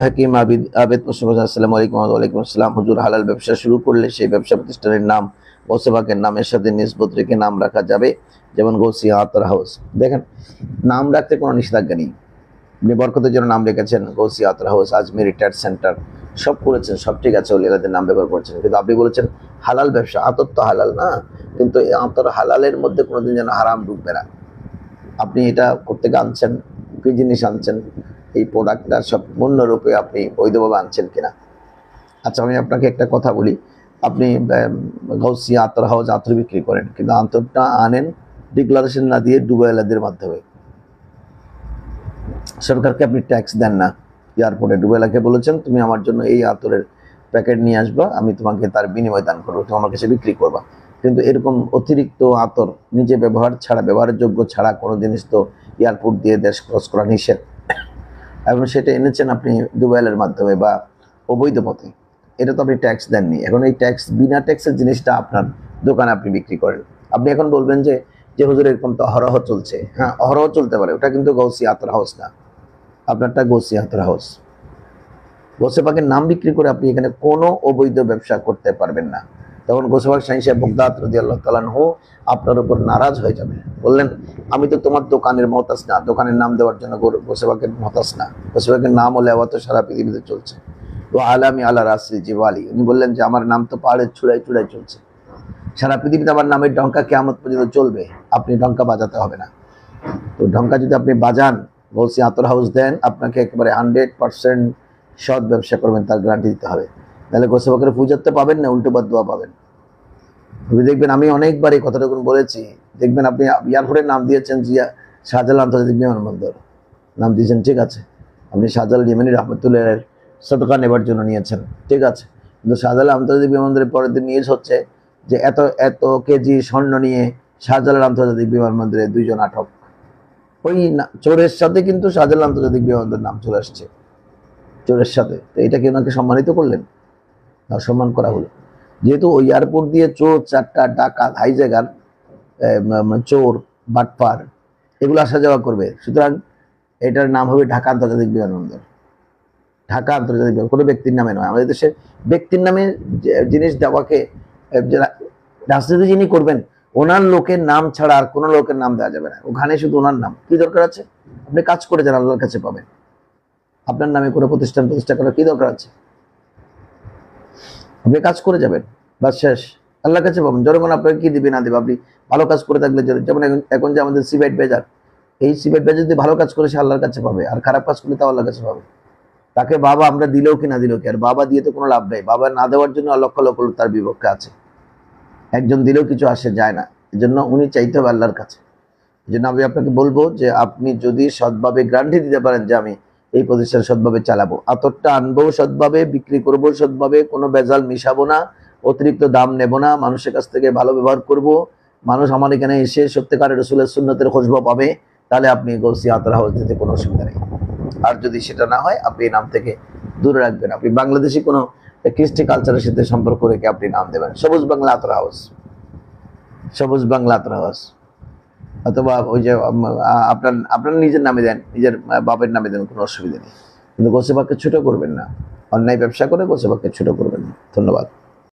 হাকিম আবিদ আবেদ মোস্তফা আসসালামু আলাইকুম। ওয়ালাইকুম আসসালাম। হুজুর, হালাল ব্যবসা শুরু করলে সেই ব্যবসা প্রতিষ্ঠানের নাম গোসেবাকের নামের সাথে নিসবত রেখে নাম রাখা যাবে, যেমন গৌসিয়া আতর হাউস? দেখেন, নাম রাখতে কোনো নিষেধাজ্ঞা নেই। আপনি বরকতের জন্য নাম রেখেছেন গৌসিয়া আতর হাউস, আজমির রিটায়ার্ড সেন্টার, সব করেছেন, সব ঠিক আছে, ওলিয়াদের নাম ব্যবহার করছেন, কিন্তু আপনি বলেছেন হালাল ব্যবসা। আতর তো হালাল না, কিন্তু এই আতর হালালের মধ্যে কোনোদিন যেন হারাম ঢুকবে না। আপনি এটা করতে আনছেন, কি জিনিস আনছেন, এই প্রোডাক্টটা সব পূর্ণরূপে আপনি বৈধভাবে আনছেন কিনা। আচ্ছা, আমি আপনাকে একটা কথা বলি, আপনি গৌসিয়া আতর হাউস আতর বিক্রি করেন, কিন্তু আতরটা আনেন ডিক্লারেশন না দিয়ে ডুবাইলাদের মাধ্যমে। সরকারকে আপনি ট্যাক্স দেন না। এয়ারপোর্টে ডুবাইলাকে বলেছেন তুমি আমার জন্য এই আতরের প্যাকেট নিয়ে আসবা, আমি তোমাকে তার বিনিময় দান করবো, তুমি আমার কাছে বিক্রি করবা। কিন্তু এরকম অতিরিক্ত আতর নিজে ব্যবহার ছাড়া, ব্যবহারের যোগ্য ছাড়া কোনো জিনিস তো এয়ারপোর্ট দিয়ে দেশ ক্রস করা নিষেধ। এবং সেটা এনেছেন আপনি দুবাইলের মাধ্যমে বা অবৈধ পথে, এটা তো আপনি ট্যাক্স দেননি। এখন এই ট্যাক্স, বিনা ট্যাক্সের জিনিসটা আপনার দোকানে আপনি বিক্রি করেন। আপনি এখন বলবেন যে যে হুজুর এরকম তো অহরহ চলছে। হ্যাঁ, অহরহ চলতে পারে, ওটা কিন্তু গৌসিয়া আতর হাউস না, আপনারটা গৌসিয়া আতর হাউস। গোসেবাকের নাম বিক্রি করে আপনি এখানে কোনো অবৈধ ব্যবসা করতে পারবেন না। তখন গোসেবাক শাহী সাহেব বগদাদ রাদিয়াল্লাহু তাআলা আনহু আপনার উপর নারাজ হয়ে যাবে, বললেন আমি তো তোমার দোকানের মহতাজ না, দোকানের নাম দেওয়ার জন্য গোসেবাকের মহতাজ না। গোসেবাকের নাম ও লেওয়া তো সারা পৃথিবীতে চলছে। ও আলামি আলা রাসিল জিবালি, উনি বললেন যে আমার নাম তো পাহাড়ের চূড়ায় চূড়ায় চলছে, সারা পৃথিবীতে আমার নামের ডঙ্কা কিয়ামত পর্যন্ত চলবে, আপনি ডঙ্কা বাজাতে হবে না। তো ডঙ্কা যদি আপনি বাজান, গৌসিয়া আতর হাউস দেন, আপনাকে একেবারে 100% সৎ ব্যবসা করবেন তার গ্যারান্টি দিতে হবে। তাহলে গোসেবাকের পূজাতে পাবেন না, উল্টো বাদুয়া পাবেন। আপনি দেখবেন, আমি অনেকবার এই কথাটা বলেছি, দেখবেন আপনি এয়ারপোর্টের নাম দিয়েছেন জিয়া শাহজালাল আন্তর্জাতিক বিমানবন্দর, নাম দিয়েছেন, ঠিক আছে। আপনি শাহজালাল ইয়েমেনি রহমতুল্লাহ সদকা নেবার জন্য নিয়েছেন, ঠিক আছে, কিন্তু শাহজালাল আন্তর্জাতিক বিমানবন্দরের পরের দিন নিউজ হচ্ছে যে এত এত কেজি স্বর্ণ নিয়ে শাহজালাল আন্তর্জাতিক বিমানবন্দরে 2 জন আটক। ওই চোরের সাথে কিন্তু শাহজালাল আন্তর্জাতিক বিমানবন্দরের নাম চলে আসছে, চোরের সাথে। তো এটাকে ওনাকে সম্মানিত করলেন না, সম্মান করা হলো। যেহেতু ওই এয়ারপোর্ট দিয়ে চোর, চারটা ডাকাত, হাইজ্যাগার, চোর, বাটপার, এগুলো আসা যাওয়া করবে, সুতরাং এটার নাম হবে ঢাকা আন্তর্জাতিক বিমানবন্দর। ঢাকা আন্তর্জাতিক বিমান, কোনো ব্যক্তির নামে নয়। আমাদের দেশে ব্যক্তির নামে জিনিস দেওয়াকে, রাজনীতি যিনি করবেন ওনার লোকের নাম ছাড়া আর কোনো লোকের নাম দেওয়া যাবে না, ওখানে শুধু ওনার নাম। কি দরকার আছে? আপনি কাজ করে যান, আল্লাহর কাছে পাবেন। আপনার নামে কোনো প্রতিষ্ঠান প্রতিষ্ঠা করার কি দরকার আছে? আপনি কাজ করে যাবেন, বাস শেষ, আল্লাহর কাছে পাবেন। জনগণ আপনাকে কি দিবে না দিবে, আপনি ভালো কাজ করে থাকলে, যেমন এখন যে আমাদের সিবেট বেজার, এই সিবেট বেজার যদি ভালো কাজ করে সে আল্লাহর কাছে পাবে, আর খারাপ কাজ করলে তাও আল্লাহর কাছে পাবে। তাকে বাবা আমরা দিলেও কি না দিলেও কি, আর বাবা দিয়ে তো কোনো লাভ নেই। বাবা না দেওয়ার জন্য লক্ষ লক্ষ তার বিপক্ষে আছে, একজন দিলেও কিছু আসে যায় না। এই জন্য উনি চাইতে হবে আল্লাহর কাছে। এই জন্য আমি আপনাকে বলবো যে আপনি যদি সৎভাবে গ্যারান্টি দিতে পারেন যে আমি এই প্রতিষ্ঠান সৎভাবে চালাবো, আতরটা আনবো সৎভাবে, বিক্রি করবো সৎভাবে, কোনো ভেজাল মিশাবো না, অতিরিক্ত দাম নেব না, মানুষের কাছ থেকে ভালো ব্যবহার করব, মানুষ আমার এখানে এসে সত্যিকারের রসুলের সুন্নতের খুশবু পাবে, তাহলে আপনি গৌসিয়া আতর হাউস দিতে কোনো অসুবিধা নেই। আর যদি সেটা না হয়, আপনি এই নাম থেকে দূরে রাখবেন। আপনি বাংলাদেশি কোনো কৃষ্টি কালচারের সাথে সম্পর্ক রেখে আপনি নাম দেবেন সবুজ বাংলা আতর হাউস, সবুজ বাংলা আতর হাউস, অথবা ওই যে আপনার আপনার নিজের নামে দেন, নিজের বাপের নামে দেন, কোনো অসুবিধা নেই। কিন্তু গোসেবাককে ছোট করবেন না, অন্যায় ব্যবসা করে গোসেবাককে ছোট করবেন না। ধন্যবাদ।